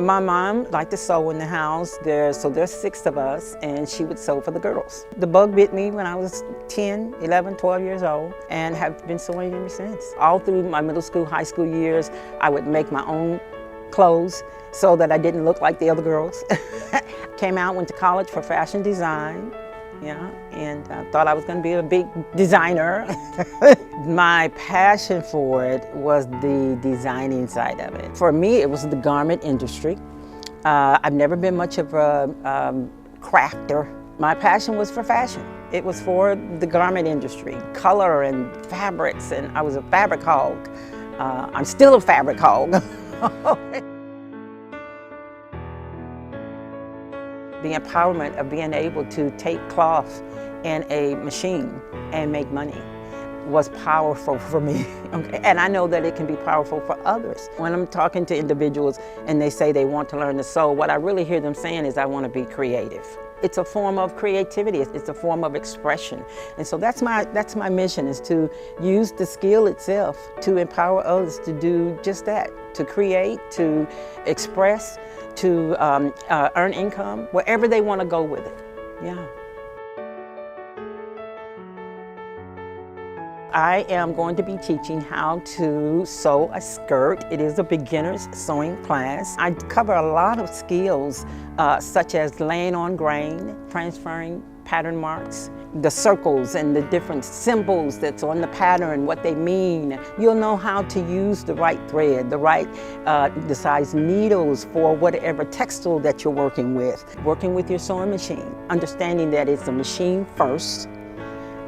My mom liked to sew in the house. So there's 6 of us, and she would sew for the girls. The bug bit me when I was 10, 11, 12 years old, and have been sewing ever since. All through my middle school, high school years, I would make my own clothes so that I didn't look like the other girls. Came out, went to college for fashion design. Yeah, and I thought I was going to be a big designer. My passion for it was the designing side of it. For me, it was the garment industry. I've never been much of a crafter. My passion was for fashion. It was for the garment industry, color and fabrics, and I was a fabric hog. I'm still a fabric hog. The empowerment of being able to take cloth in a machine and make money was powerful for me. Okay? And I know that it can be powerful for others. When I'm talking to individuals and they say they want to learn to sew, what I really hear them saying is, I want to be creative. It's a form of creativity. It's a form of expression. And so that's my mission, is to use the skill itself to empower others to do just that, to create, to express, to earn income, wherever they want to go with it. Yeah. I am going to be teaching how to sew a skirt. It is a beginner's sewing class. I cover a lot of skills such as laying on grain, transferring pattern marks, the circles and the different symbols that's on the pattern, what they mean. You'll know how to use the right thread, the size needles for whatever textile that you're working with your sewing machine, understanding that it's a machine first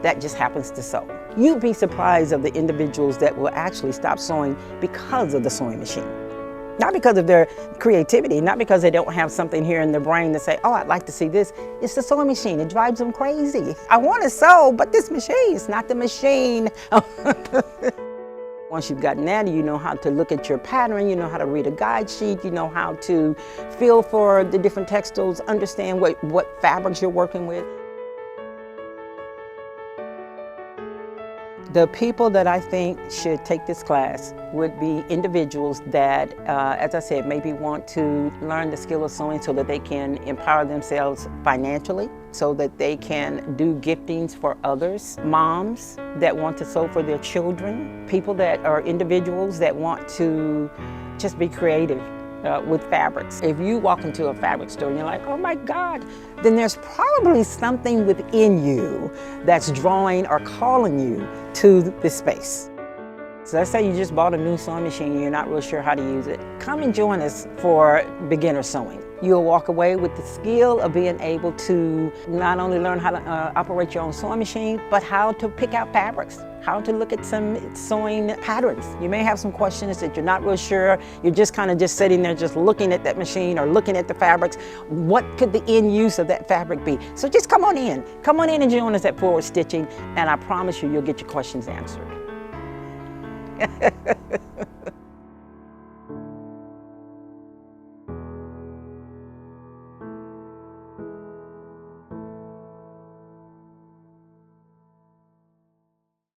that just happens to sew. You'd be surprised of the individuals that will actually stop sewing because of the sewing machine. Not because of their creativity, not because they don't have something here in their brain to say, oh, I'd like to see this. It's the sewing machine. It drives them crazy. I want to sew, but this machine, it's not the machine. Once you've gotten that, you know how to look at your pattern, you know how to read a guide sheet, you know how to feel for the different textiles, understand what fabrics you're working with. The people that I think should take this class would be individuals that, as I said, maybe want to learn the skill of sewing so that they can empower themselves financially, so that they can do giftings for others, moms that want to sew for their children, people that are individuals that want to just be creative with fabrics. If you walk into a fabric store and you're like, oh my God, then there's probably something within you that's drawing or calling you to this space. So let's say you just bought a new sewing machine and you're not real sure how to use it. Come and join us for beginner sewing. You'll walk away with the skill of being able to not only learn how to operate your own sewing machine, but how to pick out fabrics, how to look at some sewing patterns. You may have some questions that you're not real sure. You're just kind of just sitting there just looking at that machine or looking at the fabrics. What could the end use of that fabric be? So just come on in. Come on in and join us at Forward Stitching, and I promise you, you'll get your questions answered.